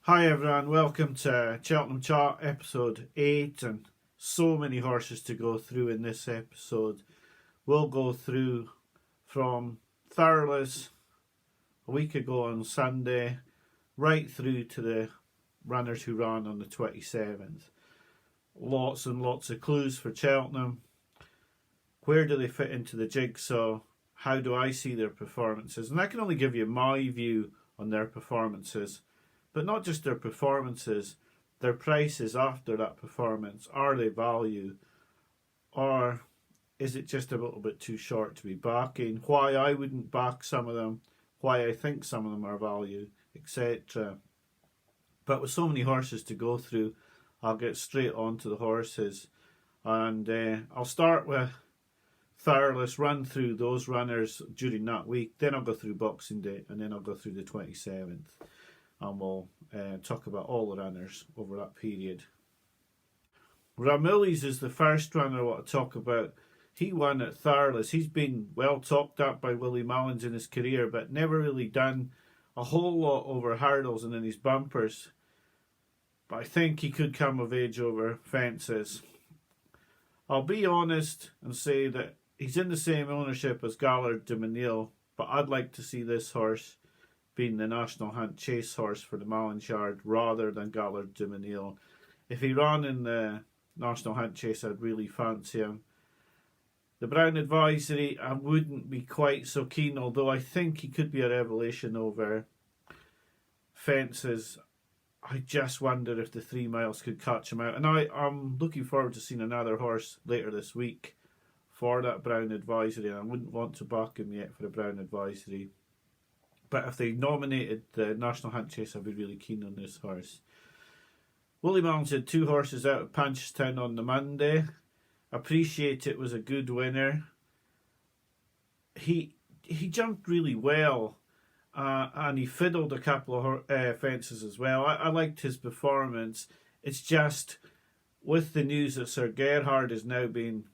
Hi everyone, welcome to Cheltenham Chart episode 8, and so many horses to go through in this episode. We'll go through from Thurles a week ago on Sunday right through to the runners who ran on the 27th. Lots and lots of clues for Cheltenham. Where do they fit into the jigsaw? How do I see their performances? And I can only give you my view on their performances. But not just their performances, their prices after that performance. Are they value? Or is it just a little bit too short to be backing? Why I wouldn't back some of them, why I think some of them are value, etc. But with so many horses to go through, I'll get straight on to the horses. And I'll start with Thurles, run through those runners during that week. Then I'll go through Boxing Day, and then I'll go through the 27th. And we'll talk about all the runners over that period. Ramillies is the first runner I want to talk about. He won at Thurles. He's been well talked up by Willie Mullins in his career, but never really done a whole lot over hurdles and in his bumpers. But I think he could come of age over fences. I'll be honest and say that he's in the same ownership as Gallard de Menil, but I'd like to see this horse being the National Hunt Chase horse for the Mullins yard rather than Gallard de Menil. If he ran in the National Hunt Chase, I'd really fancy him. The Brown Advisory, I wouldn't be quite so keen, although I think he could be a revelation over fences. I just wonder if the 3 miles could catch him out. And I'm looking forward to seeing another horse later this week for that Brown Advisory, and I wouldn't want to back him yet for the Brown Advisory. But if they nominated the National Hunt Chase, I'd be really keen on this horse. Willie Mullins had 2 horses out at Punchstown on the Monday. Appreciate it was a good winner. He jumped really well, and he fiddled a couple of fences as well. I liked his performance. It's just with the news that Sir Gerhard is now being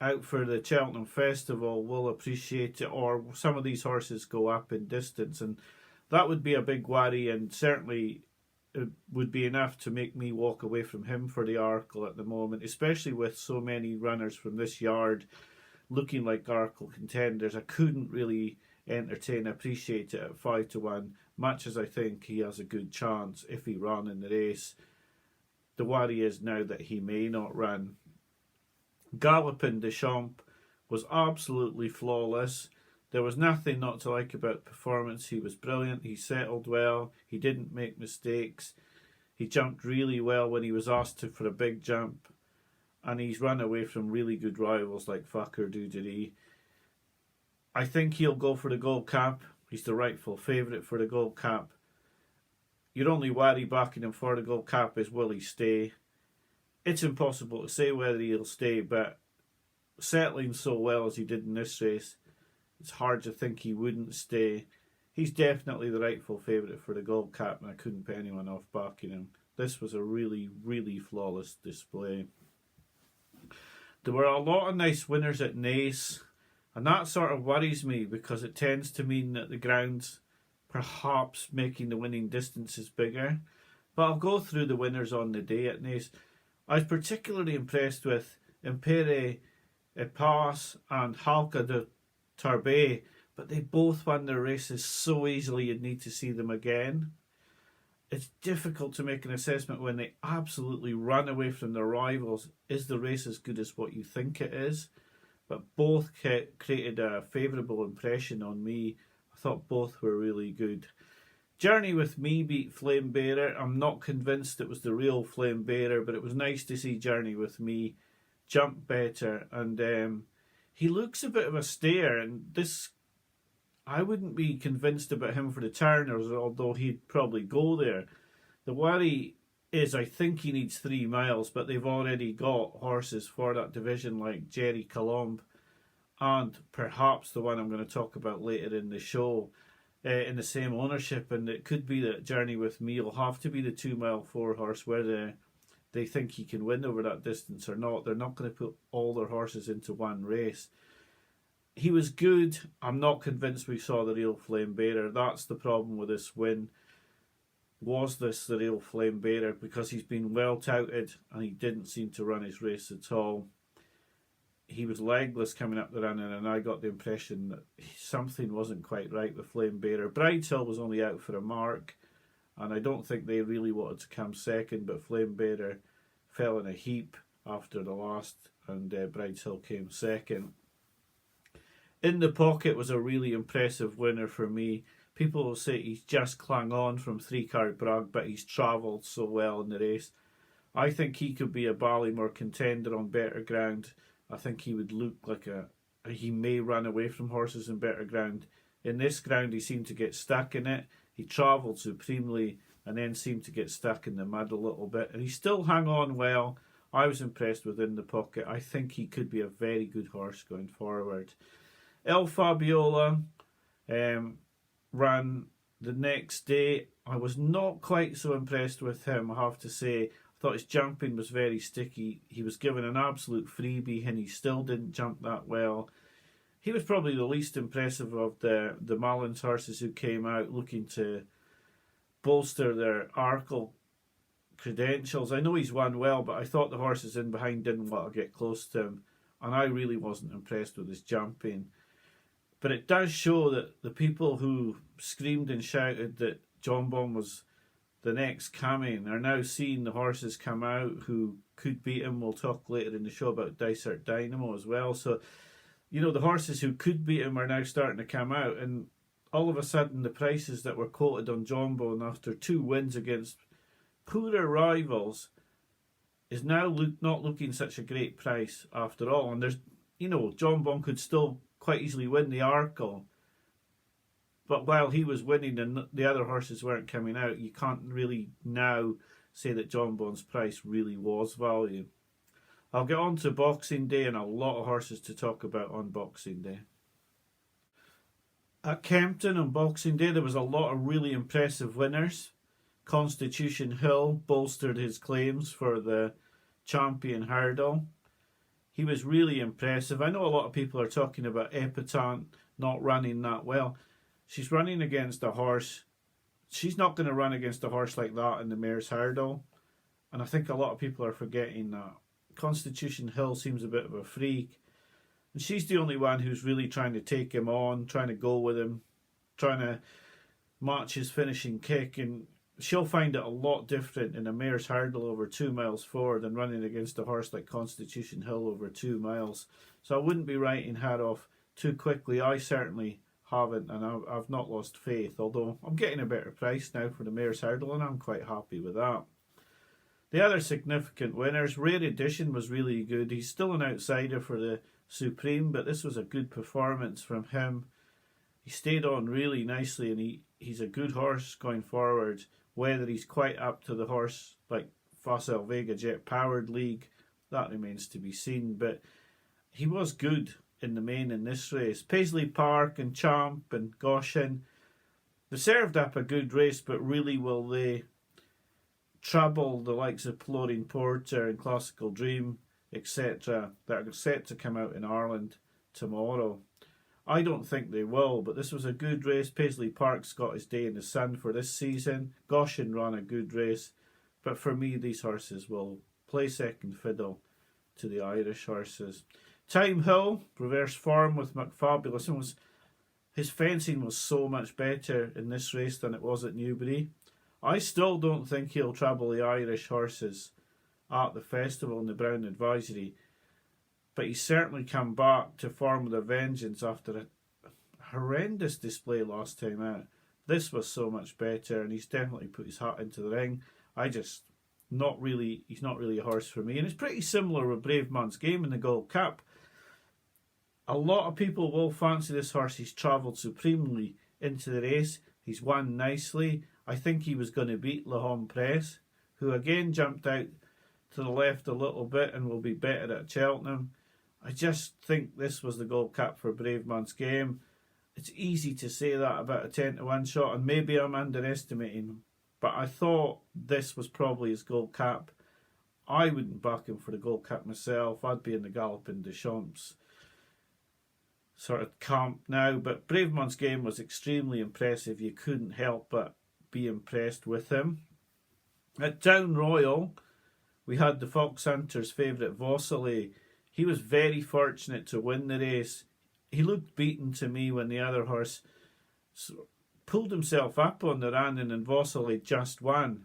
out for the Cheltenham Festival, we'll appreciate it, or some of these horses go up in distance, and that would be a big worry, and certainly it would be enough to make me walk away from him for the Arkle at the moment, especially with so many runners from this yard looking like Arkle contenders. I couldn't really appreciate it at 5-1, much as I think he has a good chance if he ran in the race. The worry is now that he may not run. Gallopin Deschamps was absolutely flawless. There was nothing not to like about the performance. He was brilliant. He settled well. He didn't make mistakes. He jumped really well when he was asked to for a big jump. And he's run away from really good rivals like Fakir Duderie. I think he'll go for the Gold Cap. He's the rightful favourite for the Gold Cap. Your only worry backing him for the Gold Cap is, will he stay? It's impossible to say whether he'll stay, but settling so well as he did in this race, it's hard to think he wouldn't stay. He's definitely the rightful favourite for the Gold Cap, and I couldn't put anyone off backing him. This was a really, really flawless display. There were a lot of nice winners at Naas, and that sort of worries me because it tends to mean that the ground's perhaps making the winning distances bigger. But I'll go through the winners on the day at Naas. I was particularly impressed with Impere Pass and Halka de Tarbet, but they both won their races so easily you'd need to see them again. It's difficult to make an assessment when they absolutely run away from their rivals. Is the race as good as what you think it is? But both created a favourable impression on me. I thought both were really good. Journey with Me beat Flame Bearer. I'm not convinced it was the real Flame Bearer, but it was nice to see Journey with Me jump better. And he looks a bit of a stayer, and this, I wouldn't be convinced about him for the Turners, although he'd probably go there. The worry is I think he needs 3 miles, but they've already got horses for that division like Jerry Colombe and perhaps the one I'm going to talk about later in the show. In the same ownership, and it could be that Journey with Me will have to be the 2 mile 4 horse, whether they think he can win over that distance or not. They're not going to put all their horses into one race. He was good. I'm not convinced we saw the real Flame Bearer. That's the problem with this win. was this the real flame bearer? Because he's been well touted and he didn't seem to run his race at all. He was legless coming up the running, and I got the impression that something wasn't quite right with Flame Bearer. Brideshill was only out for a mark, and I don't think they really wanted to come second, but Flame Bearer fell in a heap after the last, and Brideshill came second. In the Pocket was a really impressive winner for me. People will say he's just clung on from 3-card Bragg, but he's travelled so well in the race. I think he could be a Ballymore contender on better ground. I think he would look like he may run away from horses in better ground. In this ground, he seemed to get stuck in it. He travelled supremely and then seemed to get stuck in the mud a little bit. And he still hung on well. I was impressed with In the Pocket. I think he could be a very good horse going forward. El Fabiola ran the next day. I was not quite so impressed with him, I have to say. I thought his jumping was very sticky. He was given an absolute freebie and he still didn't jump that well. He was probably the least impressive of the Mullins horses who came out looking to bolster their Arkle credentials. I know he's won well, but I thought the horses in behind didn't want to get close to him, and I really wasn't impressed with his jumping. But it does show that the people who screamed and shouted that John Bon was the next coming are now seeing the horses come out who could beat him. We'll talk later in the show about Dysart Dynamo as well. So, you know, the horses who could beat him are now starting to come out, and all of a sudden the prices that were quoted on John Bon after 2 wins against poorer rivals is now not looking such a great price after all. And there's, you know, John Bon could still quite easily win the Arkle, but while he was winning and the other horses weren't coming out, you can't really now say that John Bon's price really was value. I'll get on to Boxing Day and a lot of horses to talk about on Boxing Day. At Kempton on Boxing Day there was a lot of really impressive winners. Constitution Hill bolstered his claims for the champion hurdle. He was really impressive. I know a lot of people are talking about Epitant not running that well. She's running against a horse. She's not going to run against a horse like that in the Mare's Hurdle. And I think a lot of people are forgetting that. Constitution Hill seems a bit of a freak. And she's the only one who's really trying to take him on, trying to go with him, trying to match his finishing kick. And she'll find it a lot different in a Mare's Hurdle over 2 miles forward than running against a horse like Constitution Hill over 2 miles. So I wouldn't be writing her off too quickly. I certainly haven't, and I've not lost faith, although I'm getting a better price now for the Mare's Hurdle and I'm quite happy with that. The other significant winners, Rare Edition was really good. He's still an outsider for the Supreme, but this was a good performance from him. He stayed on really nicely, and he's a good horse going forward. Whether he's quite up to the horse like Facile Vega Jet Powered League, that remains to be seen, but he was good in the main in this race. Paisley Park and Champ and Goshen, they served up a good race, but really will they trouble the likes of Florin Porter and Classical Dream, etc., that are set to come out in Ireland tomorrow? I don't think they will, but this was a good race. Paisley Park's got his day in the sun for this season. Goshen ran a good race, but for me these horses will play second fiddle to the Irish horses. Time Hill, reverse form with McFabulous. His fencing was so much better in this race than it was at Newbury. I still don't think he'll trouble the Irish horses at the festival in the Brown Advisory, but he's certainly come back to form with a vengeance after a horrendous display last time out. This was so much better, and he's definitely put his hat into the ring. He's not really a horse for me, and it's pretty similar with Brave Man's Game in the Gold Cup. A lot of people will fancy this horse. He's travelled supremely into the race. He's won nicely. I think he was going to beat La Homme Press, who again jumped out to the left a little bit and will be better at Cheltenham. I just think this was the Gold Cup for Brave Man's Game. It's easy to say that about a 10-1 shot, and maybe I'm underestimating him, but I thought this was probably his Gold Cup. I wouldn't back him for the Gold Cup myself. I'd be in the Galopin des Champs sort of camp now, but Brave Man's Game was extremely impressive. You couldn't help but be impressed with him. At Down Royal, we had the Foxhunters' favourite Vossile. He was very fortunate to win the race. He looked beaten to me when the other horse pulled himself up on the run and Vossile just won.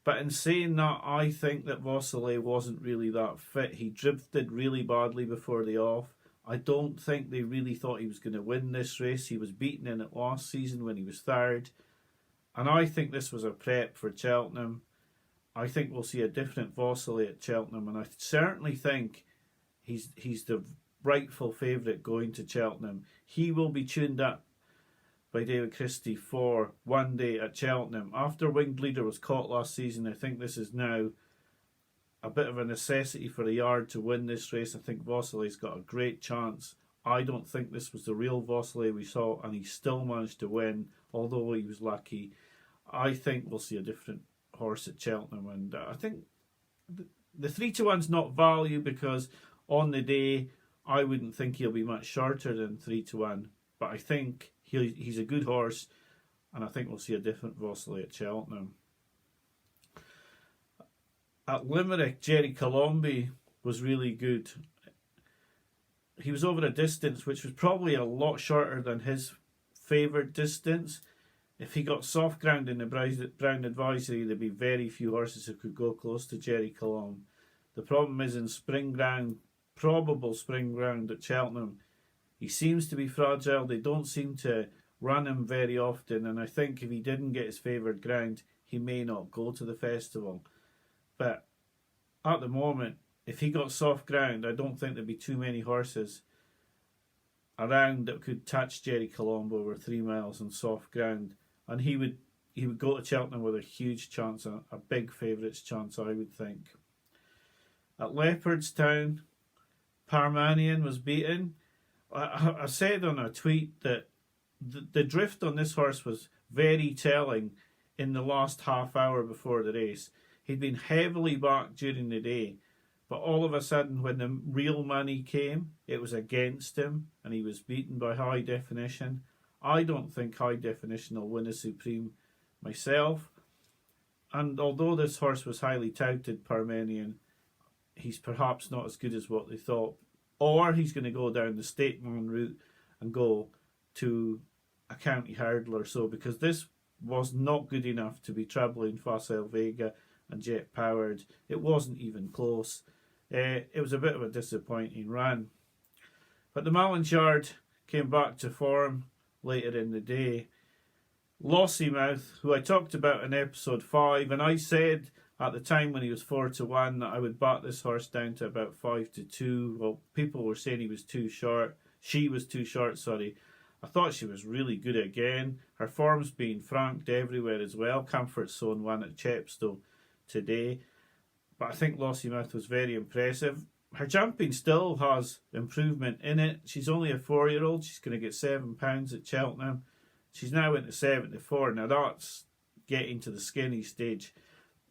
But in saying that, I think that Vossile wasn't really that fit. He drifted really badly before the off. I don't think they really thought he was going to win this race. He was beaten in it last season when he was third. And I think this was a prep for Cheltenham. I think we'll see a different Vossile at Cheltenham. And I certainly think he's the rightful favourite going to Cheltenham. He will be tuned up by David Christie for one day at Cheltenham. After Winged Leader was caught last season, I think this is now a bit of a necessity for a yard to win this race. I think Vossile's got a great chance. I don't think this was the real Vossile we saw, and he still managed to win, although he was lucky. I think we'll see a different horse at Cheltenham, and I think the 3-1's not value, because on the day I wouldn't think he'll be much shorter than 3-1, but I think he's a good horse, and I think we'll see a different Vossile at Cheltenham. At Limerick, Jerry Colombi was really good. He was over a distance which was probably a lot shorter than his favoured distance. If he got soft ground in the Brown Advisory, there'd be very few horses who could go close to Jerry Colomb. The problem is in spring ground, probable spring ground at Cheltenham, he seems to be fragile. They don't seem to run him very often, and I think if he didn't get his favoured ground, he may not go to the festival. But at the moment, if he got soft ground, I don't think there'd be too many horses around that could touch Jerry Colomb over 3 miles on soft ground, and he would go to Cheltenham with a huge chance, a big favourites chance, I would think. At Leopardstown, Parmanian was beaten. I said on a tweet that the drift on this horse was very telling in the last half hour before the race. He'd been heavily backed during the day, but all of a sudden when the real money came, it was against him and he was beaten by High Definition. I don't think High Definition will win a Supreme myself. And although this horse was highly touted, Parmenian, he's perhaps not as good as what they thought. Or he's going to go down the Stateman route and go to a county hurdle or so, because this was not good enough to be travelling Facile Vega and Jet Powered. It wasn't even close. It was a bit of a disappointing run. But the Mullins Yard came back to form later in the day. Lossymouth, who I talked about in episode 5, and I said at the time when he was 4-1 that I would back this horse down to about 5-2. Well, people were saying he was too short. She was too short, sorry. I thought she was really good again. Her form's been franked everywhere as well. Comfort Zone won at Chepstow today. But I think Lossymouth was very impressive. Her jumping still has improvement in it. She's only a 4-year-old. She's going to get £7 at Cheltenham. She's now into 74. Now that's getting to the skinny stage.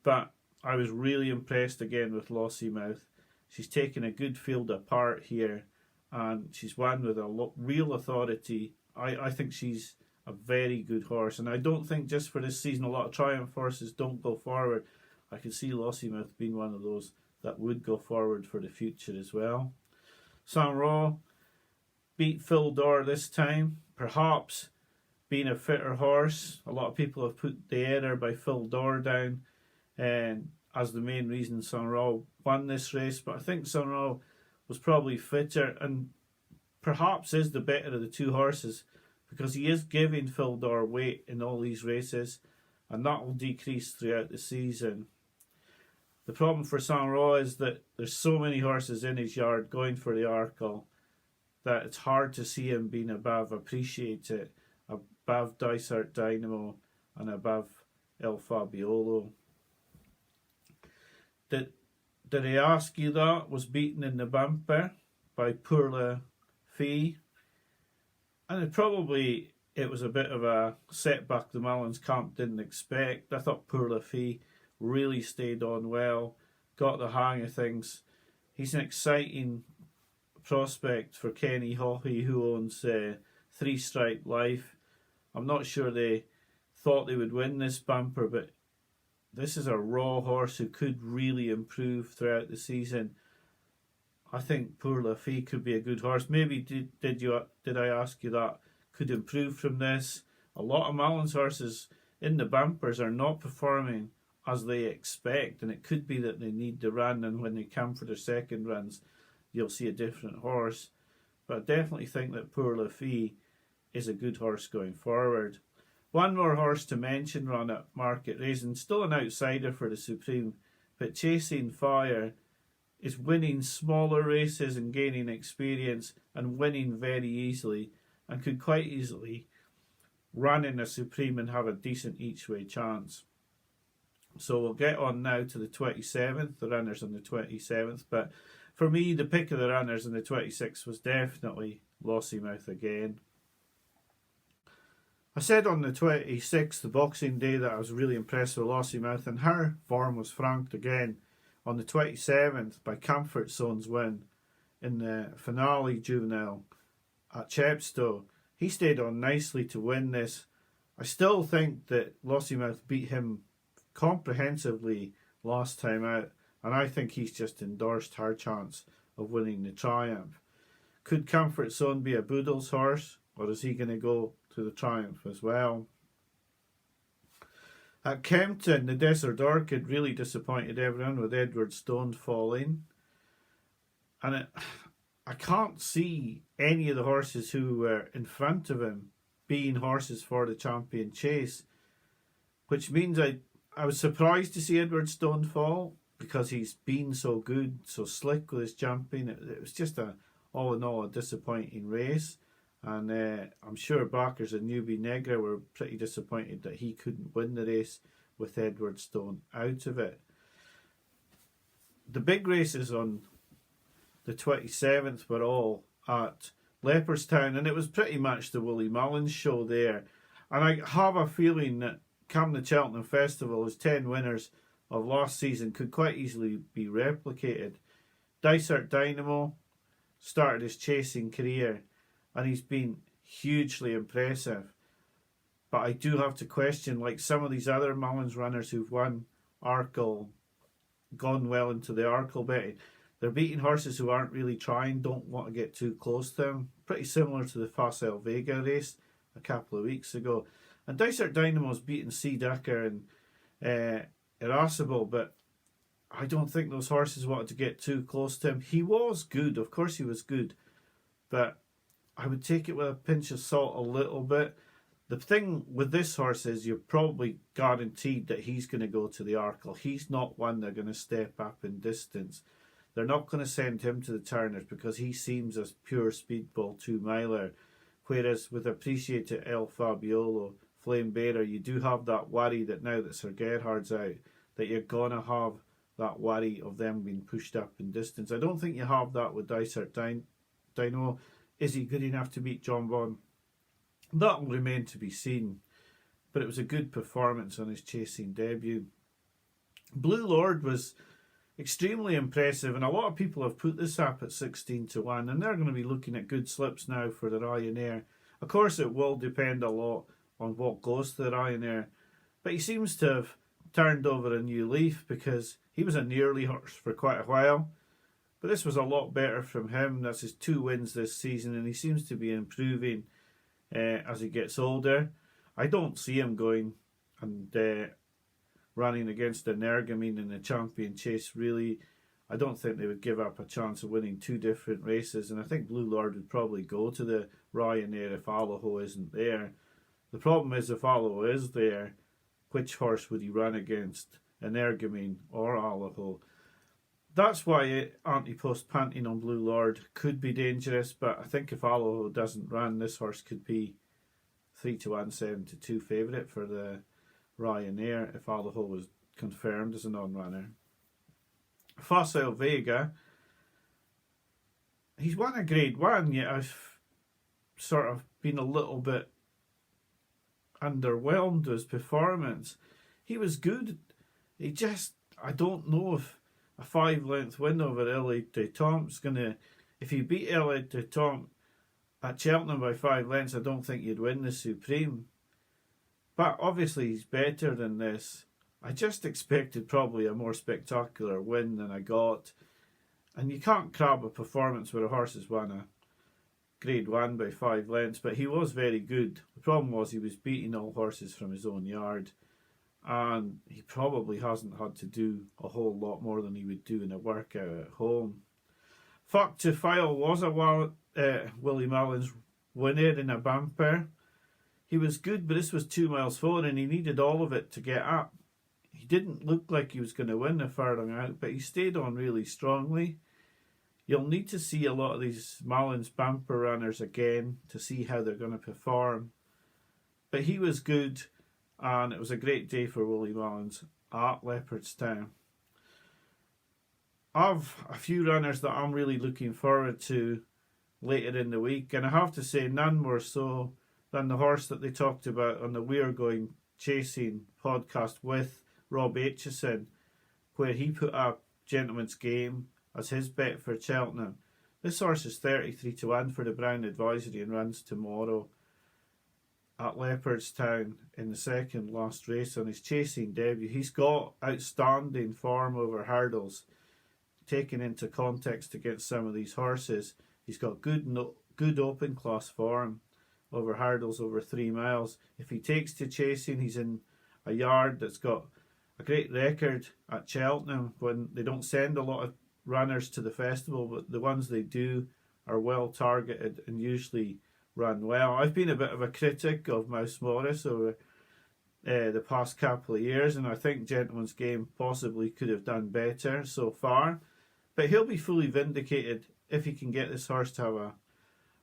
But I was really impressed again with Lossymouth. She's taken a good field apart here, and she's won with a real authority. I think she's a very good horse, and I don't think just for this season a lot of Triumph horses don't go forward. I could see Lossymouth being one of those that would go forward for the future as well. Saint Raw beat Phil Dor this time, perhaps being a fitter horse. A lot of people have put the error by Phil Dor down as the main reason Saint Raw won this race, but I think Saint Raw was probably fitter and perhaps is the better of the two horses, because he is giving Phil Dor weight in all these races, and that will decrease throughout the season. The problem for Saint Raw is that there's so many horses in his yard going for the Arkle that it's hard to see him being above Appreciate It, above Dysart Dynamo, and above El Fabiolo. Did I ask you that? Was beaten in the bumper by Pour La Fille, and it was a bit of a setback the Mullins camp didn't expect. I thought Pour La Fille really stayed on well, got the hang of things. He's an exciting prospect for Kenny Haughey, who owns 3 Stripe Life. I'm not sure they thought they would win this bumper, but this is a raw horse who could really improve throughout the season. I think Pour La Fille could be a good horse. Maybe did I ask you that? Could improve from this. A lot of Mullins horses in the bumpers are not performing as they expect, and it could be that they need the run, and when they come for their second runs, you'll see a different horse. But I definitely think that Pour La Fille is a good horse going forward. One more horse to mention run at Market Raising, still an outsider for the Supreme, but Chasing Fire is winning smaller races and gaining experience and winning very easily, and could quite easily run in a Supreme and have a decent each way chance. So we'll get on now to the 27th, the runners on the 27th. But for me, the pick of the runners on the 26th was definitely Lossiemouth again. I said on the 26th, the Boxing Day, that I was really impressed with Lossiemouth, and her form was franked again on the 27th by Comfort Zone's win in the finale juvenile at Chepstow. He stayed on nicely to win this. I still think that Lossiemouth beat him comprehensively last time out, and I think he's just endorsed her chance of winning the Triumph. Could Comfort Zone be a Boodle's horse, or is he going to go to the Triumph as well? At Kempton, the Desert Orchid really disappointed everyone with Edward Stone falling, and I can't see any of the horses who were in front of him being horses for the Champion Chase, which means I was surprised to see Edward Stone fall, because he's been so good, so slick with his jumping. It was just all in all a disappointing race, and I'm sure backers and Newbie Negra were pretty disappointed that he couldn't win the race with Edward Stone out of it. The big races on the 27th were all at Leopardstown, and it was pretty much the Willie Mullins show there, and I have a feeling that come the Cheltenham Festival, his 10 winners of last season could quite easily be replicated. Dysart Dynamo started his chasing career, and he's been hugely impressive. But I do have to question, like some of these other Mullins runners who've won Arkle, gone well into the Arkle betting, they're beating horses who aren't really trying, don't want to get too close to them. Pretty similar to the Facel Vega race a couple of weeks ago. And Dysart Dynamo's beaten Sea Ducker and Irascible, but I don't think those horses wanted to get too close to him. He was good, of course he was good, but I would take it with a pinch of salt a little bit. The thing with this horse is you're probably guaranteed that he's going to go to the Arkle. He's not one they're going to step up in distance. They're not going to send him to the Turners because he seems a pure speedball 2-miler. Whereas with Appreciated El Fabiolo, Flame Bearer, you do have that worry that now that Sir Gerhard's out, that you're going to have that worry of them being pushed up in distance. I don't think you have that with Dysart Dynamo. Is he good enough to beat John Bon? That will remain to be seen. But it was a good performance on his chasing debut. Blue Lord was extremely impressive, and a lot of people have put this up at 16-1, and they're going to be looking at good slips now for the Ryanair. Of course, it will depend a lot on what goes to the Ryanair, but he seems to have turned over a new leaf, because he was a nearly horse for quite a while, but this was a lot better from him. That's his 2 wins this season, and he seems to be improving as he gets older. I don't see him going and running against Energumene in the Champion Chase, really. I don't think they would give up a chance of winning 2 different races, and I think Blue Lord would probably go to the Ryanair if Allaho isn't there. The problem is, if Allaho is there, which horse would he run against, Energumene or Allaho? That's why Anti-Post Panting on Blue Lord could be dangerous, but I think if Allaho doesn't run, this horse could be 3-1, 7-2 favourite for the Ryanair if Allaho was confirmed as a non-runner. Facile Vega, he's won a Grade 1, yet I've sort of been a little bit underwhelmed with his performance. He was good. I don't know if a 5-length win over Elliot de Tomp's going to... If he beat Elliot de Tomp at Cheltenham by 5 lengths, I don't think you'd win the Supreme. But obviously he's better than this. I just expected probably a more spectacular win than I got. And you can't crab a performance where a horse has won a Grade 1 by 5 lengths, but he was very good. The problem was he was beating all horses from his own yard, and he probably hasn't had to do a whole lot more than he would do in a workout at home. Fuck to File was a Willie Mullins winner in a bumper. He was good, but this was 2 miles forward and he needed all of it to get up. He didn't look like he was going to win the furlong out, but he stayed on really strongly. You'll need to see a lot of these Mullins bumper runners again to see how they're going to perform. But he was good, and it was a great day for Willie Mullins at Leopardstown. I've a few runners that I'm really looking forward to later in the week, and I have to say none more so than the horse that they talked about on the We're Going Chasing podcast with Rob Aitchison, where he put up Gentleman's Game as his bet for Cheltenham. This horse is 33-1 for the Brown Advisory and runs tomorrow at Leopardstown in the second last race on his chasing debut. He's got outstanding form over hurdles, taken into context against some of these horses. He's got good open class form over hurdles over 3 miles. If he takes to chasing, he's in a yard that's got a great record at Cheltenham when they don't send a lot of runners to the festival, but the ones they do are well targeted and usually run well. I've been a bit of a critic of Mouse Morris over the past couple of years, and I think Gentleman's Game possibly could have done better so far, but he'll be fully vindicated if he can get this horse to have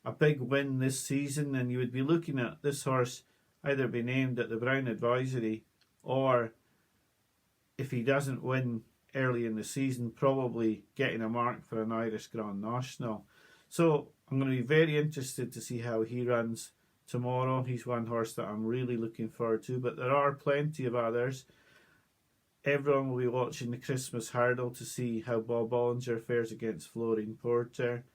a big win this season. And you would be looking at this horse either be named at the Brown Advisory, or if he doesn't win early in the season, probably getting a mark for an Irish Grand National. So I'm going to be very interested to see how he runs tomorrow. He's one horse that I'm really looking forward to, but there are plenty of others. Everyone will be watching the Christmas Hurdle to see how Bob Bollinger fares against Florine Porter,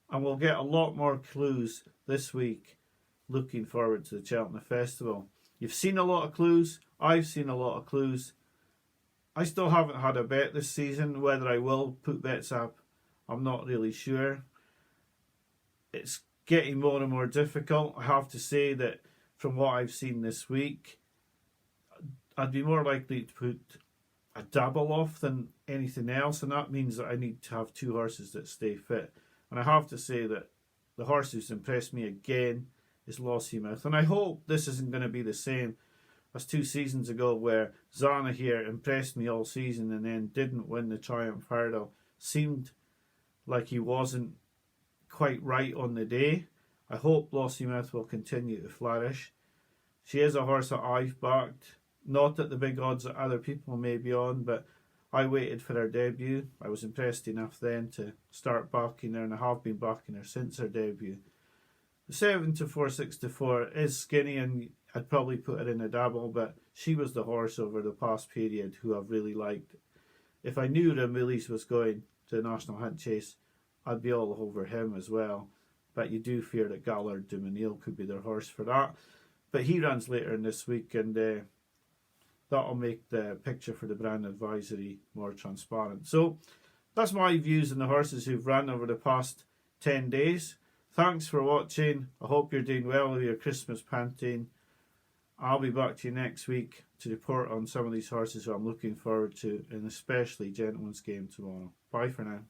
and we'll get a lot more clues this week looking forward to the Cheltenham Festival. You've seen a lot of clues, I've seen a lot of clues. I still haven't had a bet this season. Whether I will put bets up, I'm not really sure. It's getting more and more difficult. I have to say that from what I've seen this week, I'd be more likely to put a double off than anything else, and that means that I need to have 2 horses that stay fit. And I have to say that the horse who's impressed me again is Lossiemouth, and I hope this isn't going to be the same as 2 seasons ago, where Zana here impressed me all season and then didn't win the Triumph Hurdle. Seemed like he wasn't quite right on the day. I hope Lossiemouth will continue to flourish. She is a horse that I've backed, not at the big odds that other people may be on, but I waited for her debut. I was impressed enough then to start backing her, and I have been backing her since her debut. The 7-4, 6-4 is skinny, and I'd probably put her in a double, but she was the horse over the past period who I've really liked. If I knew Ramillies was going to the National Hunt Chase, I'd be all over him as well. But you do fear that Gallard du Mesnil could be their horse for that. But he runs later in this week, and that'll make the picture for the Brown Advisory more transparent. So that's my views on the horses who've run over the past 10 days. Thanks for watching. I hope you're doing well with your Christmas panting. I'll be back to you next week to report on some of these horses who I'm looking forward to, and especially Gentleman's Game tomorrow. Bye for now.